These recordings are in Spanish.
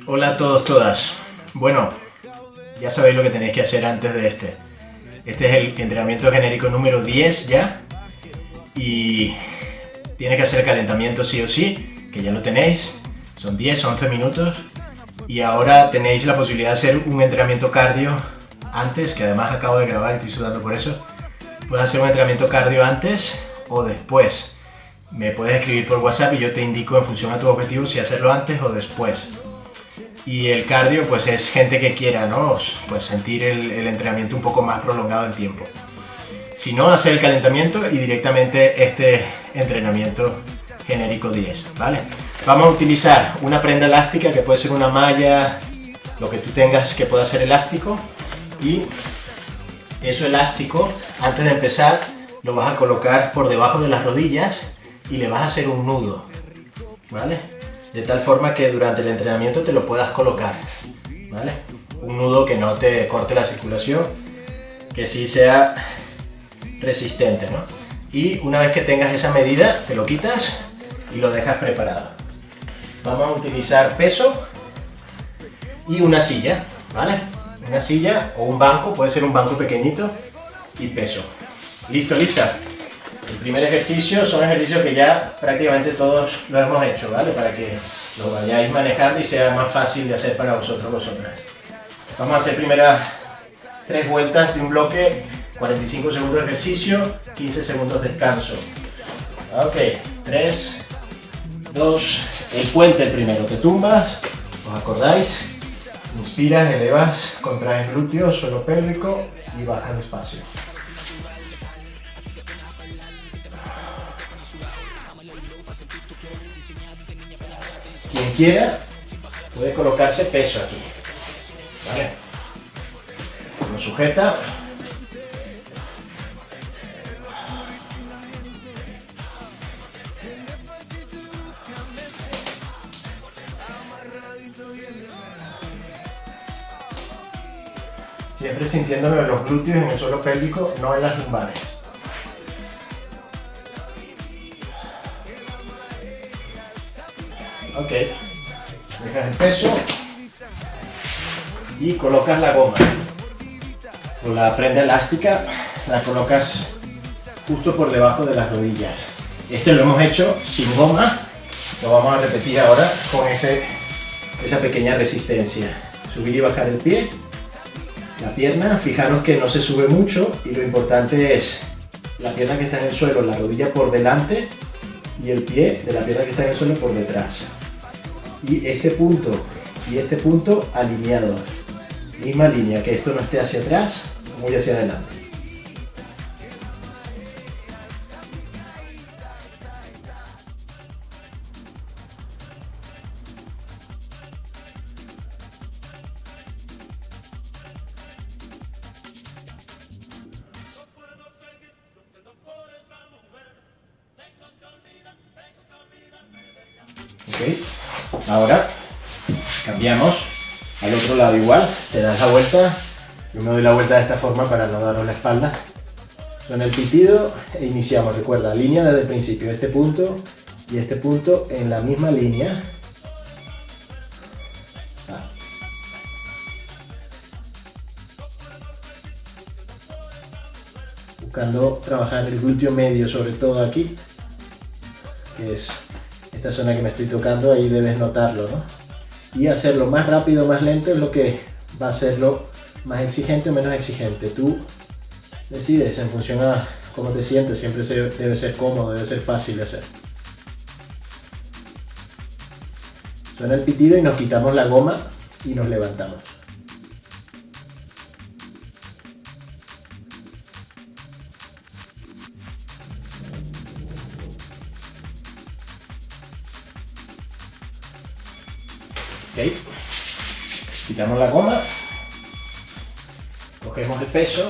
Hola a todos, todas. Bueno, ya sabéis lo que tenéis que hacer antes de este. Este es el entrenamiento genérico número 10 ya. Y tiene que hacer calentamiento sí o sí, que ya lo tenéis. Son 10 o 11 minutos. Y ahora tenéis la posibilidad de hacer un entrenamiento cardio antes, que además acabo de grabar y estoy sudando por eso. Puedes hacer un entrenamiento cardio antes o después. Me puedes escribir por WhatsApp y yo te indico en función a tu objetivo si hacerlo antes o después. Y el cardio pues es gente que quiera, ¿no? Pues sentir el entrenamiento un poco más prolongado en tiempo. Si no, hacer el calentamiento y directamente este entrenamiento genérico 10, ¿vale? Vamos a utilizar una prenda elástica que puede ser una malla, lo que tú tengas que pueda ser elástico. Y eso elástico, antes de empezar, lo vas a colocar por debajo de las rodillas y le vas a hacer un nudo, ¿vale? De tal forma que durante el entrenamiento te lo puedas colocar, ¿vale? Un nudo que no te corte la circulación, que sí sea resistente, ¿no? Y una vez que tengas esa medida, te lo quitas y lo dejas preparado. Vamos a utilizar peso y una silla, ¿vale? Una silla o un banco, puede ser un banco pequeñito, y peso. ¿Listo? ¿Lista? El primer ejercicio son ejercicios que ya prácticamente todos lo hemos hecho, ¿vale? Para que lo vayáis manejando y sea más fácil de hacer para vosotras. Vamos a hacer primeras 3 vueltas de un bloque, 45 segundos de ejercicio, 15 segundos de descanso. Ok, 3, 2, el puente el primero, te tumbas, ¿os acordáis? Inspiras, elevas, contraes glúteos, suelo pélvico y bajas despacio. Quien quiera puede colocarse peso aquí, ¿vale? Lo sujeta. Siempre sintiéndolo en los glúteos, en el suelo pélvico, no en las lumbares. Ok, dejas el peso y colocas la goma. Con la prenda elástica la colocas justo por debajo de las rodillas. Este lo hemos hecho sin goma, lo vamos a repetir ahora con esa pequeña resistencia. Subir y bajar el pie, la pierna, fijaros que no se sube mucho y lo importante es la pierna que está en el suelo, la rodilla por delante y el pie de la pierna que está en el suelo por detrás. Y este punto alineados, misma línea, que esto no esté hacia atrás, muy hacia adelante. Ok, ahora cambiamos al otro lado igual, te das la vuelta, yo me doy la vuelta de esta forma para no daros la espalda. Suena el pitido e iniciamos, recuerda, línea desde el principio, este punto y este punto en la misma línea. Buscando trabajar el glúteo medio, sobre todo aquí, que es esta zona que me estoy tocando, ahí debes notarlo, ¿no? Y hacerlo más rápido, más lento es lo que va a hacerlo más exigente o menos exigente. Tú decides en función a cómo te sientes, siempre debe ser cómodo, debe ser fácil de hacer. Suena el pitido y nos quitamos la goma y nos levantamos. Ok, quitamos la goma, cogemos el peso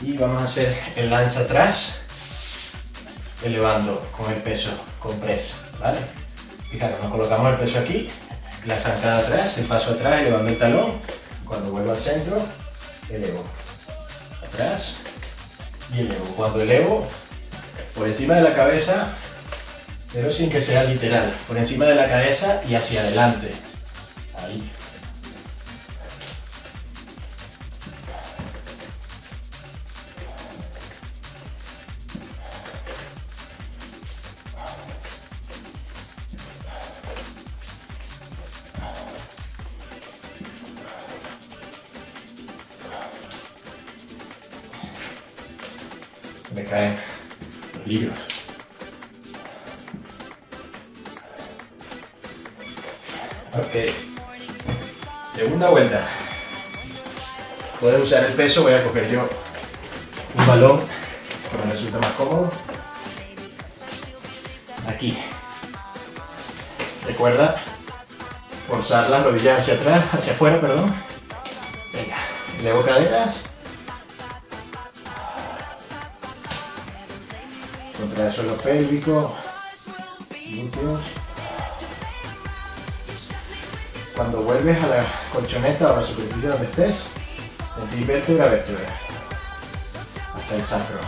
y vamos a hacer el lanza atrás, elevando con el peso, con press, ¿vale? Fijaros, nos colocamos el peso aquí, la zancada atrás, el paso atrás, elevando el talón, cuando vuelvo al centro, elevo, atrás y elevo. Cuando elevo, por encima de la cabeza, pero sin que sea literal, por encima de la cabeza y hacia adelante. Ahí. Me caen los libros. Ok. Segunda vuelta. Puedes usar el peso, voy a coger yo un balón que me resulta más cómodo. Aquí. Recuerda forzar las rodillas hacia atrás, hacia afuera, perdón. Venga, elevo caderas. Contrae el suelo pélvico, glúteos. Cuando vuelves a la colchoneta o a la superficie donde estés, sentís vértebra a vértebra, hasta el sacro.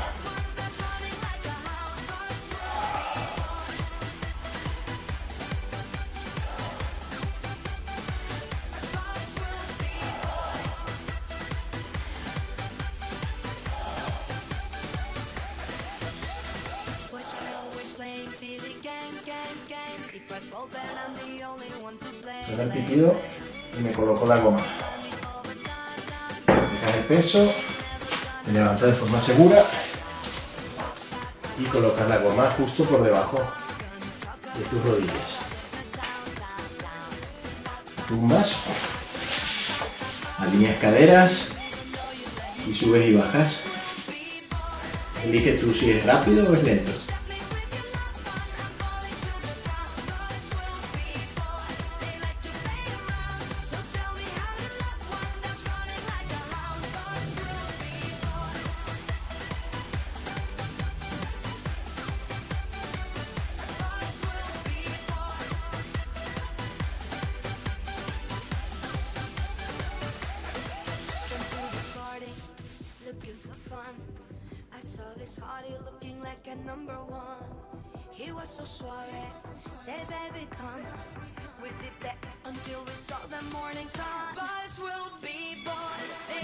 Suena el pitido y me coloco la goma. Dejas el peso, te levantas de forma segura y colocas la goma justo por debajo de tus rodillas. Tumbas, alineas caderas y subes y bajas. Elige tú si es rápido o es lento.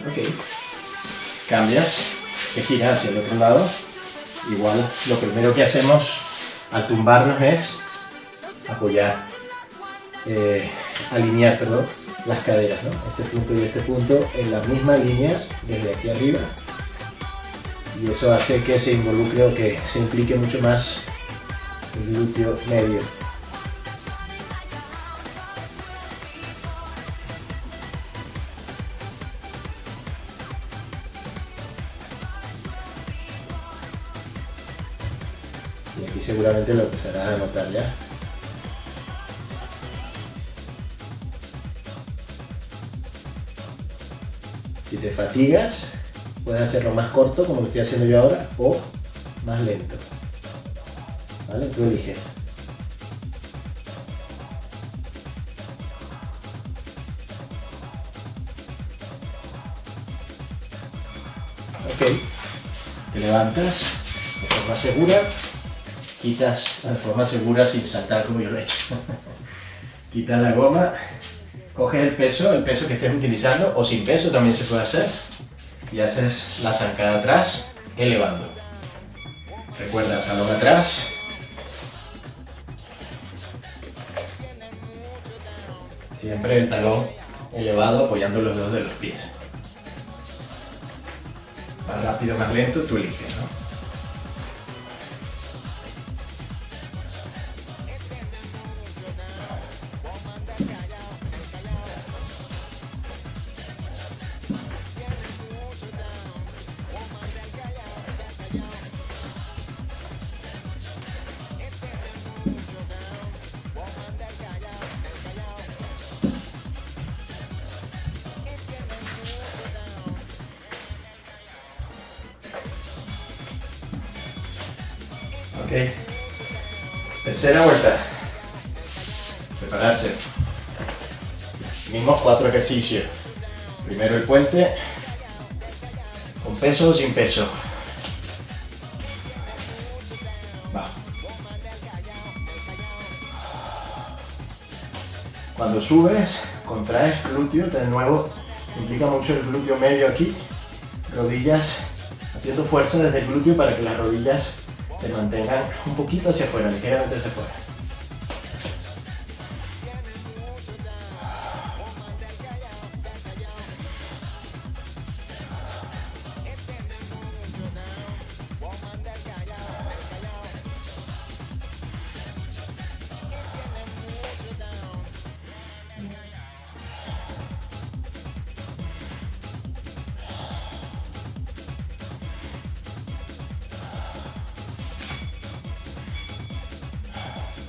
Ok, cambias, te giras hacia el otro lado. Igual lo primero que hacemos al tumbarnos es apoyar, alinear, perdón, las caderas, ¿no? Este punto y este punto en la misma línea desde aquí arriba, y eso hace que se involucre o que se implique mucho más el glúteo medio. Y aquí seguramente lo empezarás a notar ya. Si te fatigas, puedes hacerlo más corto, como lo estoy haciendo yo ahora, o más lento. ¿Vale? Tú eliges. Ok. Te levantas de forma segura. Quitas de forma segura sin saltar como yo lo he hecho. Quitas la goma. Coges el peso que estés utilizando, o sin peso también se puede hacer, y haces la zancada atrás, elevando. Recuerda, talón atrás. Siempre el talón elevado apoyando los dedos de los pies. Más rápido, más lento, tú eliges, ¿no? Ok, tercera vuelta, prepararse, mismos 4 ejercicios. Primero el puente, con peso o sin peso. Va. Cuando subes, contraes glúteo, de nuevo se implica mucho el glúteo medio aquí, rodillas, haciendo fuerza desde el glúteo para que las rodillas se mantengan un poquito hacia afuera, ligeramente hacia afuera.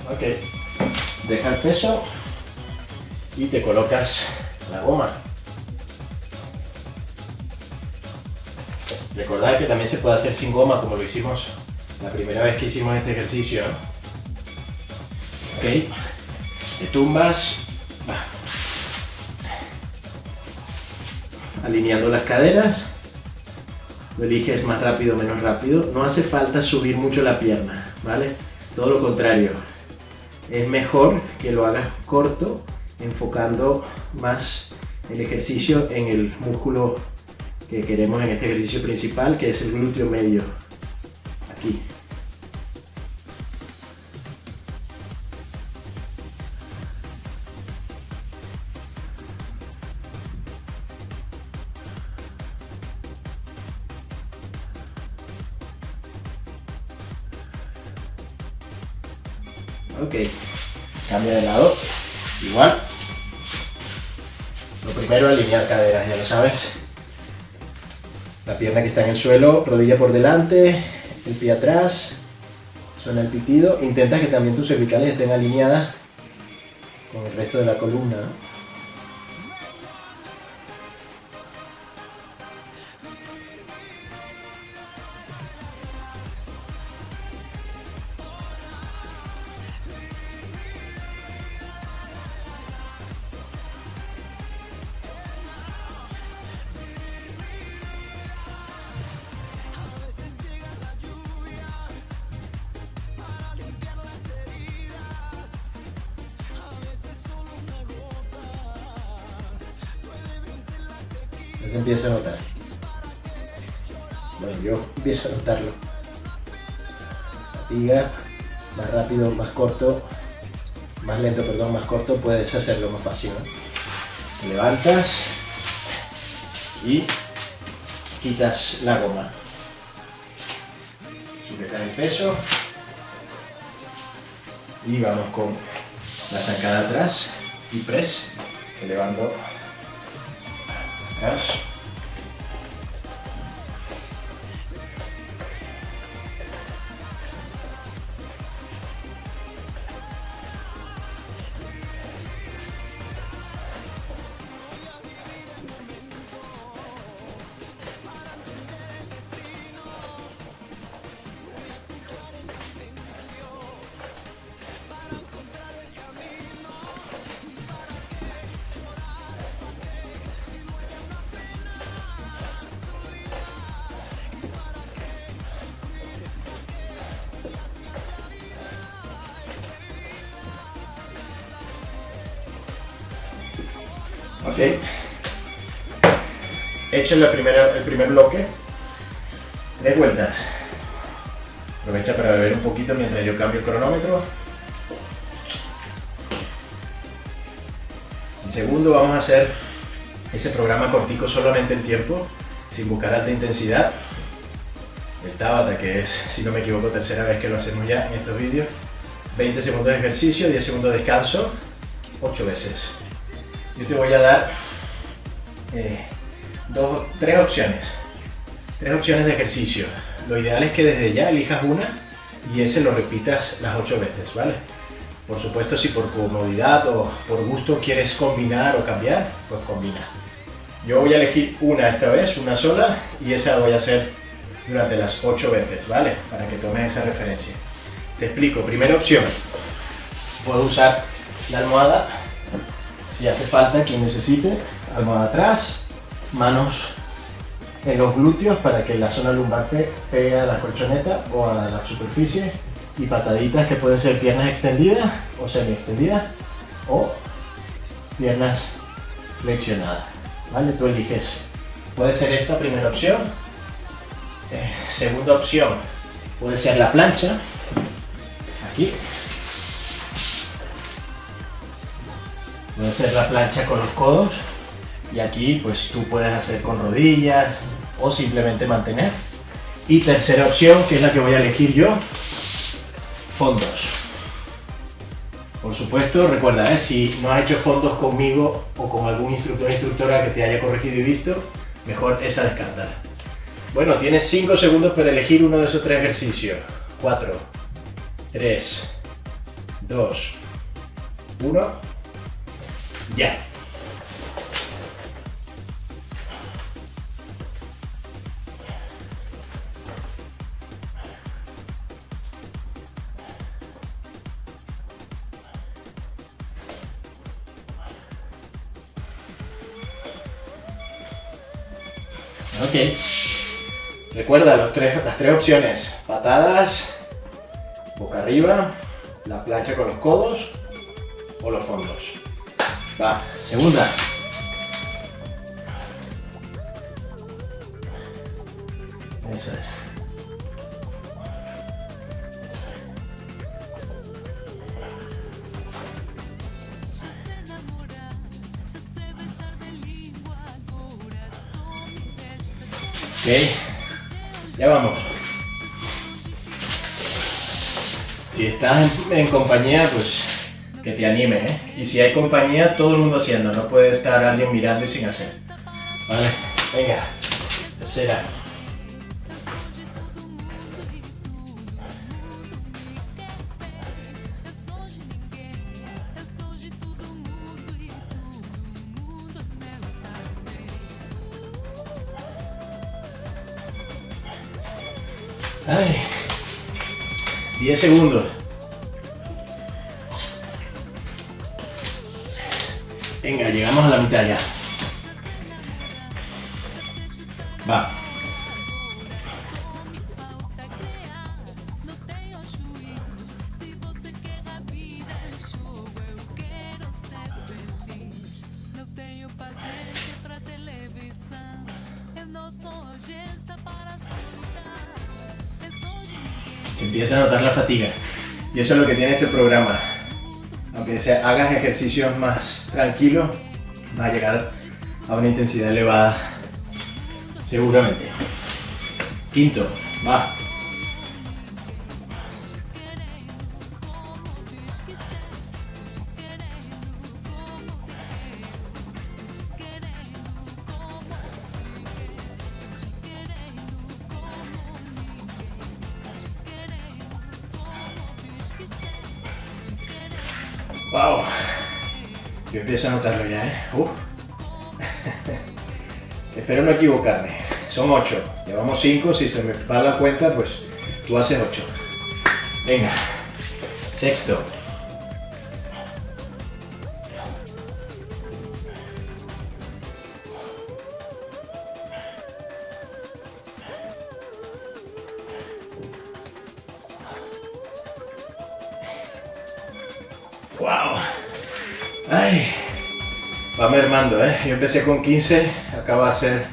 Ok, deja el peso y te colocas la goma. Recordad que también se puede hacer sin goma, como lo hicimos la primera vez que hicimos este ejercicio, ¿no? Ok, te tumbas, alineando las caderas, lo eliges más rápido o menos rápido. No hace falta subir mucho la pierna, ¿vale? Todo lo contrario. Es mejor que lo hagas corto, enfocando más el ejercicio en el músculo que queremos en este ejercicio principal, que es el glúteo medio, aquí. Ok, cambia de lado, igual. Lo primero, alinear caderas, ya lo sabes. La pierna que está en el suelo, rodilla por delante, el pie atrás, suena el pitido. Intenta que también tus cervicales estén alineadas con el resto de la columna, ¿no? Se empieza a notar. Bueno, yo empiezo a notarlo. Fatiga, más rápido, más corto, más lento, perdón, más corto, puedes hacerlo más fácil, ¿no? Te levantas y quitas la goma. Sujetas el peso y vamos con la zancada atrás y press, elevando atrás. Ok, hecho el primer bloque, 3 vueltas. Aprovecha para beber un poquito mientras yo cambio el cronómetro. En segundo vamos a hacer ese programa cortico solamente en tiempo, sin buscar alta intensidad. El Tabata, que es, si no me equivoco, tercera vez que lo hacemos ya en estos vídeos. 20 segundos de ejercicio, 10 segundos de descanso, 8 veces. Yo te voy a dar 3 opciones. 3 opciones de ejercicio. Lo ideal es que desde ya elijas una y ese lo repitas las 8 veces, ¿vale? Por supuesto, si por comodidad o por gusto quieres combinar o cambiar, pues combina. Yo voy a elegir una esta vez, una sola, y esa la voy a hacer durante las 8 veces, ¿vale? Para que tomes esa referencia. Te explico. Primera opción. Puedo usar la almohada. Si hace falta, quien necesite, almohada atrás, manos en los glúteos para que la zona lumbar pegue a la colchoneta o a la superficie, y pataditas que pueden ser piernas extendidas o semi extendidas o piernas flexionadas, ¿vale? Tú eliges, puede ser esta primera opción, segunda opción puede ser la plancha, aquí, puede ser la plancha con los codos, y aquí pues tú puedes hacer con rodillas o simplemente mantener. Y tercera opción, que es la que voy a elegir yo, fondos. Por supuesto, recuerda, si no has hecho fondos conmigo o con algún instructor o instructora que te haya corregido y visto, mejor esa descartada. Bueno, tienes 5 segundos para elegir uno de esos 3 ejercicios. 4, 3, 2, 1, ya. Ok, recuerda las tres opciones: patadas, boca arriba, la plancha con los codos o los fondos. Va, segunda. Eso es. Ok, ya vamos. Si estás en compañía, pues que te anime, ¿eh? Y si hay compañía, todo el mundo haciendo, no puede estar alguien mirando y sin hacer. Vale, venga, tercera. Ay, 10 segundos. Venga, llegamos a la mitad ya. Va. Se empieza a notar la fatiga. Y eso es lo que tiene este programa. Aunque hagas ejercicios más tranquilos, vas a llegar a una intensidad elevada, seguramente. Quinto, va. Wow, yo empiezo a notarlo ya, ¿eh? Espero no equivocarme. Son 8, llevamos 5, si se me va la cuenta, pues tú haces 8. Venga, sexto. Wow. Ay, va mermando, ¿eh? Yo empecé con 15, acabo de hacer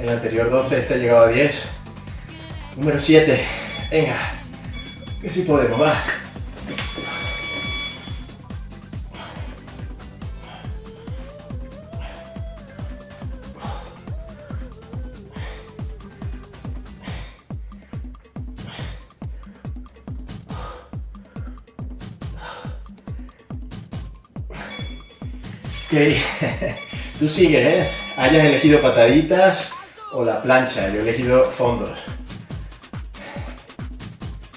el anterior 12, este ha llegado a 10. Número 7. Venga, que sí podemos, va. Ok, tú sigues, ¿eh? Hayas elegido pataditas o la plancha, yo he elegido fondos.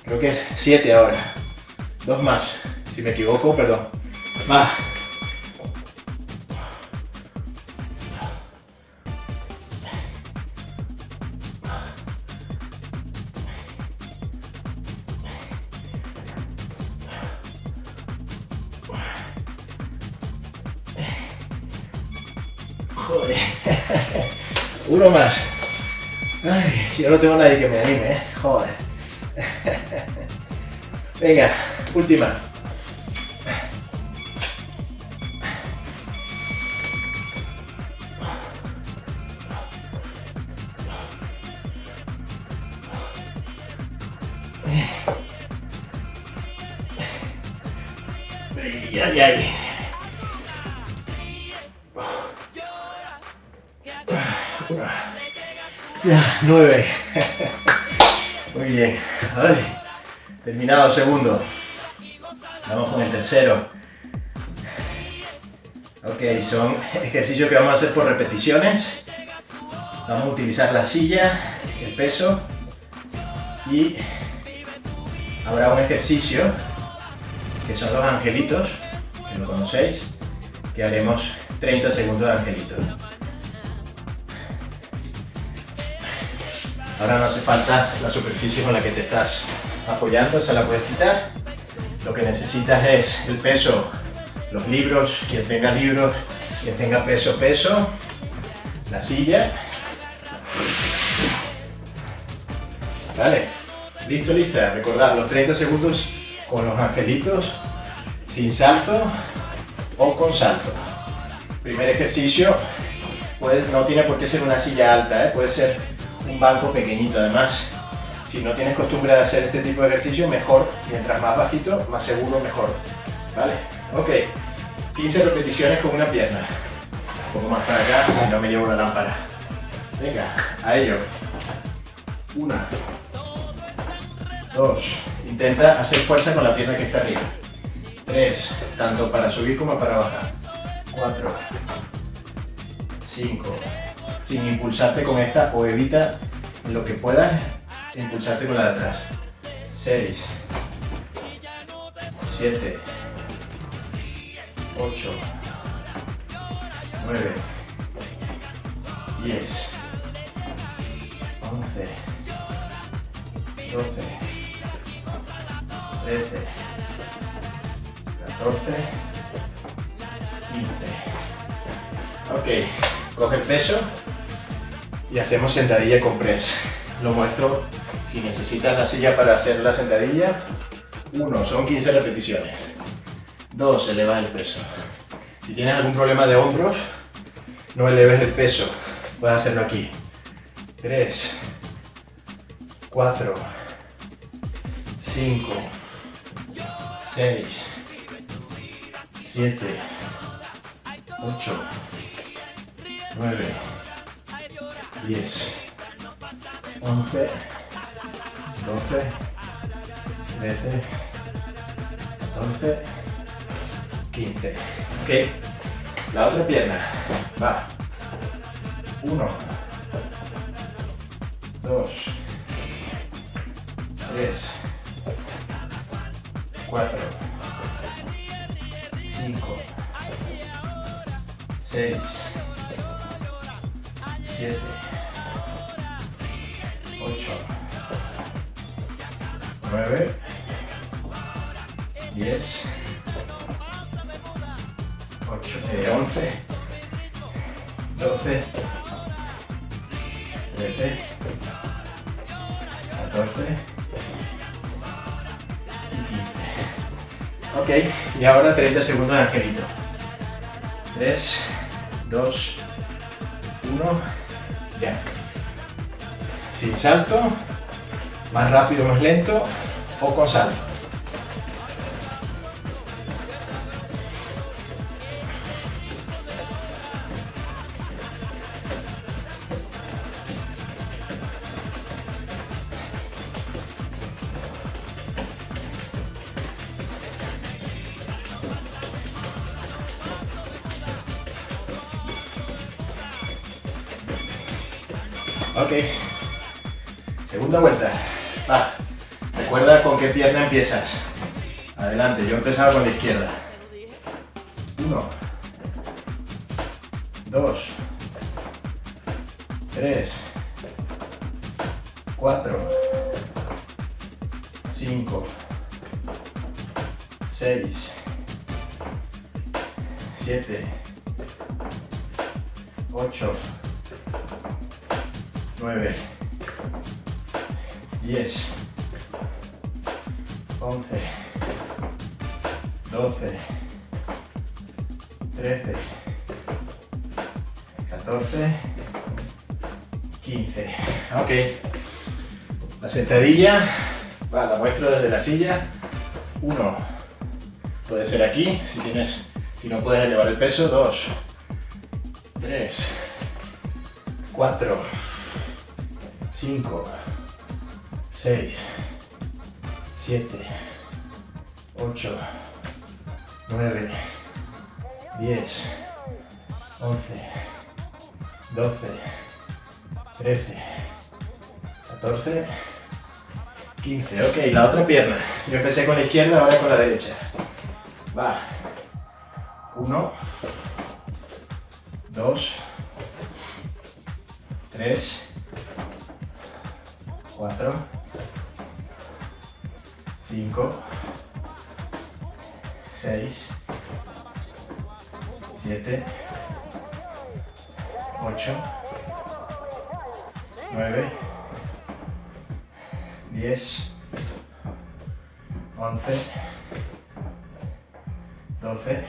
Creo que es 7 ahora. 2 más, si me equivoco, perdón. Va. Joder. Uno más. Ay, yo no tengo nadie que me anime, ¿eh? Joder. Venga, última. Ay, ay, ay. Ya, 9. Muy bien. Ay, terminado el segundo. Vamos con el tercero. Ok, son ejercicios que vamos a hacer por repeticiones. Vamos a utilizar la silla, el peso y habrá un ejercicio que son los angelitos, que lo conocéis, que haremos 30 segundos de angelitos. Ahora no hace falta la superficie con la que te estás apoyando, se la puedes quitar. Lo que necesitas es el peso, los libros, quien tenga libros, quien tenga peso, peso, la silla. Vale, listo, lista. Recordad los 30 segundos con los angelitos, sin salto o con salto. Primer ejercicio, no tiene por qué ser una silla alta, puede ser un banco pequeñito. Además, si no tienes costumbre de hacer este tipo de ejercicio, mejor, mientras más bajito, más seguro, mejor. Vale, ok, 15 repeticiones con una pierna. Un poco más para acá, si no me llevo la lámpara. Venga, a ello. 1, 2, intenta hacer fuerza con la pierna que está arriba. 3, tanto para subir como para bajar. 4, 5, sin impulsarte con esta o evita en lo que puedas impulsarte con la de atrás. 6, 7, 8, 9, 10, 11, 12, 13, 14, 15. Ok, coge el peso y hacemos sentadilla con press. Lo muestro si necesitas la silla para hacer la sentadilla. 1, son 15 repeticiones. 2, elevas el peso. Si tienes algún problema de hombros, no eleves el peso, puedes hacerlo aquí. 3, 4, 5, 6, 7, 8, 9, 10, 11, 12, 13, 14, 15. Ok, la otra pierna. Va. 1, 2, 3, 4, 5, 6, 7, 8, 9, 10, 11, 12, 13, 14 y 15. Ok, y ahora 30 segundos de angelito. 3, 2, 1, ya. Sin salto, más rápido, más lento o con salto. Ok, segunda vuelta. Va, recuerda con qué pierna empiezas. Adelante, yo empezaba con la izquierda. 1, 2, 3, 4, 5, 6, 7, 8, 9, 10, 11, 12, 13, 14, 15. Ok, la sentadilla, va, la muestro desde la silla. 1, Puede ser aquí, si no puedes elevar el peso, 2, 3, 4, 5, 6, 7, 8, 9, 10, 11, 12, 13, 14, 15. Ok, la otra pierna. Yo empecé con la izquierda, ahora con la derecha. Va. 1, 2, 3, 4, 5, 6, 7, 8, 9, 10, 11, 12,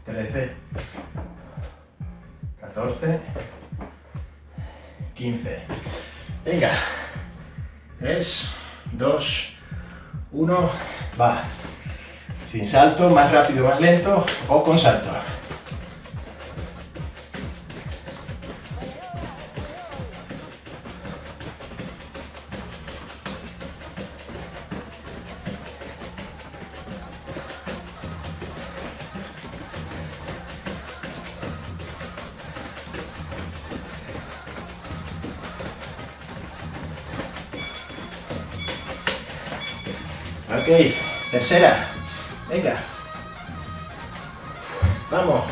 13, 14, 15. Venga. 3, 2, 1, va. Sin salto, más rápido, más lento o con salto. Ok, tercera. Venga. Vamos.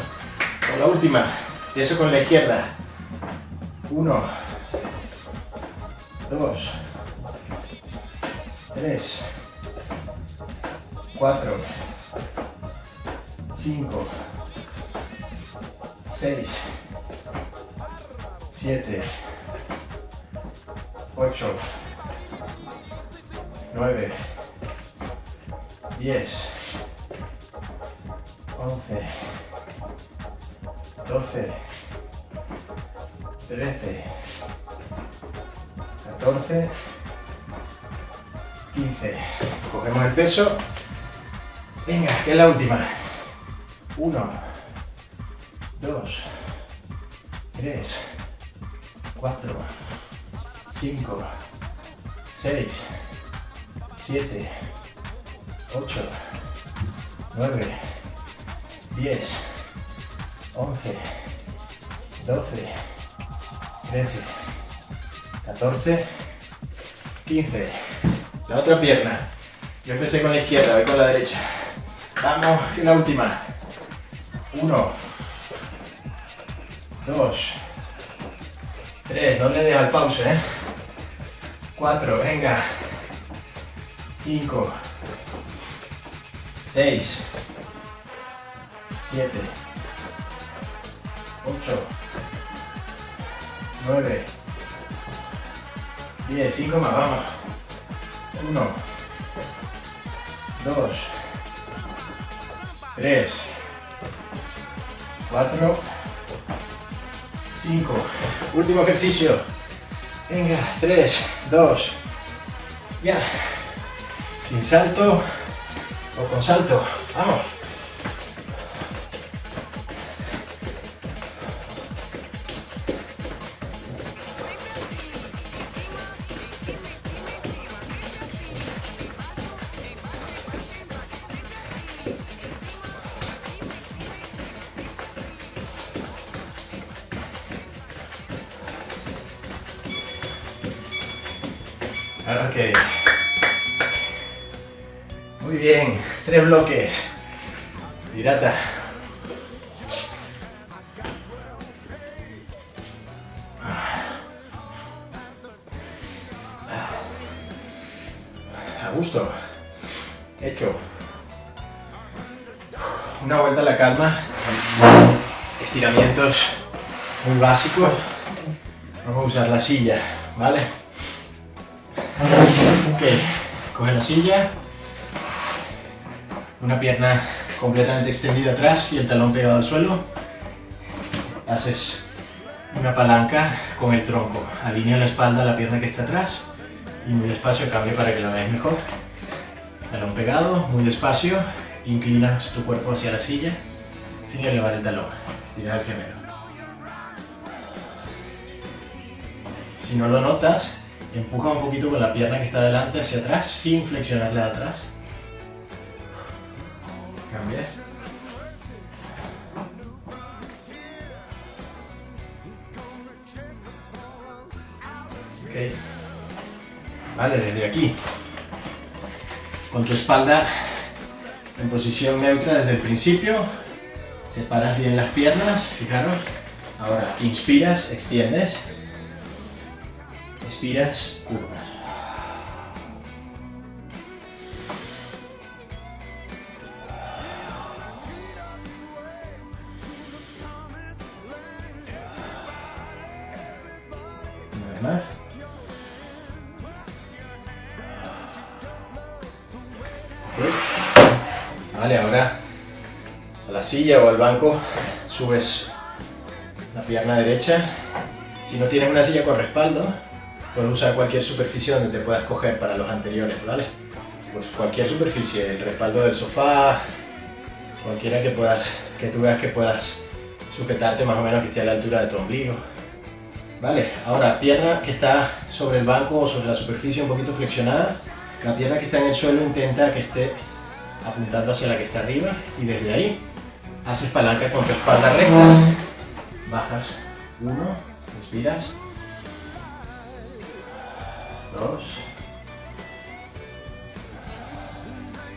Con la última. Empiezo con la izquierda. 1, 2, 3, 4, 5, 6, 7, 8, 9, 10, 11, 12, 13, 14, 15. Cogemos el peso. Venga, que es la última. 1, 2, 3, 4, 5, 6, 7, 8, 9, 10, 11, 12, 13, 14, 15. La otra pierna. Yo empecé con la izquierda, voy con la derecha. Vamos, que la última. 1, 2, 3, no le des al pause, 4, venga. 5, 6, 7, 8, 9, 10, 5 más, vamos. 1, 2, 3, 4, 5. Último ejercicio. Venga, 3, 2, ya. Sin salto o con salto. Vamos. Ok. Muy bien, 3 bloques. Pirata. A gusto. Hecho. Una vuelta a la calma. Estiramientos muy básicos. Vamos a usar la silla, ¿vale? Ok, coge la silla. Una pierna completamente extendida atrás y el talón pegado al suelo. Haces una palanca con el tronco. Alinea la espalda a la pierna que está atrás y muy despacio cambio para que lo veáis mejor. Talón pegado, muy despacio. Inclinas tu cuerpo hacia la silla sin elevar el talón. Estirar el gemelo. Si no lo notas, empuja un poquito con la pierna que está delante hacia atrás sin flexionarla de atrás. Cambia. Ok. Vale, desde aquí, con tu espalda en posición neutra desde el principio, separas bien las piernas, fijaros. Ahora inspiras, extiendes. Expiras, curvas. Una vez más. Vale, ahora a la silla o al banco subes la pierna derecha. Si no tienes una silla con respaldo, puedes usar cualquier superficie donde te puedas coger para los anteriores, ¿vale? Pues cualquier superficie, el respaldo del sofá, cualquiera que tú veas que puedas sujetarte más o menos que esté a la altura de tu ombligo. Vale, ahora pierna que está sobre el banco o sobre la superficie un poquito flexionada. La pierna que está en el suelo intenta que esté apuntando hacia la que está arriba y desde ahí haces palanca con tu espalda recta. Bajas 1, inspiras 2,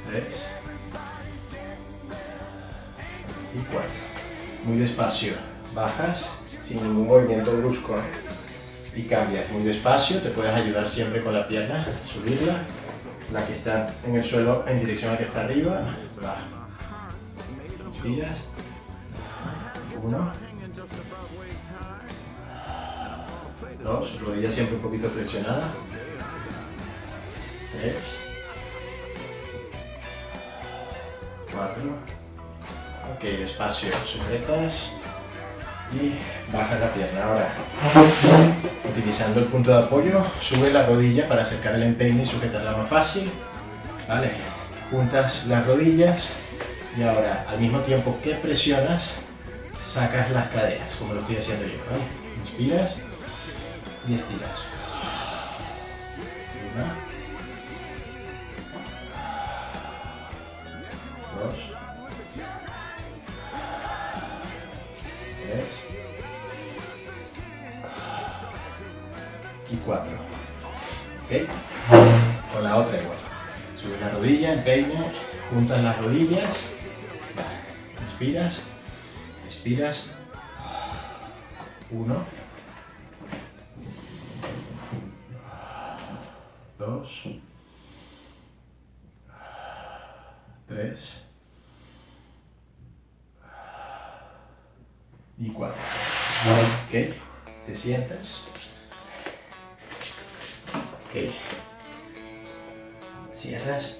3 y 4. Muy despacio, bajas sin ningún movimiento brusco y cambias muy despacio. Te puedes ayudar siempre con la pierna, subirla, la que está en el suelo en dirección a la que está arriba. Baja. Inspiras 1, 2, rodilla siempre un poquito flexionada. 3, 4. Ok, despacio, sujetas y bajas la pierna. Ahora, utilizando el punto de apoyo, sube la rodilla para acercar el empeine y sujetarla más fácil. Vale, juntas las rodillas y ahora, al mismo tiempo que presionas, sacas las caderas, como lo estoy haciendo yo. ¿Vale? Inspiras y estiras. 1, 2, 3 y 4. ¿Ok? Con la otra igual. Subes la rodilla, empeine, juntas las rodillas. Inspiras, expiras. 1, 2, 3 y 4. Ok, te sientas. Ok, cierras.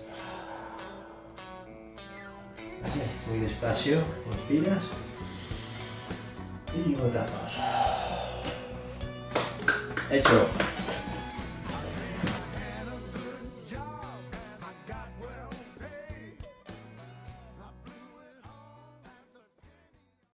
Vale, muy despacio, inspiras y botamos. Hecho.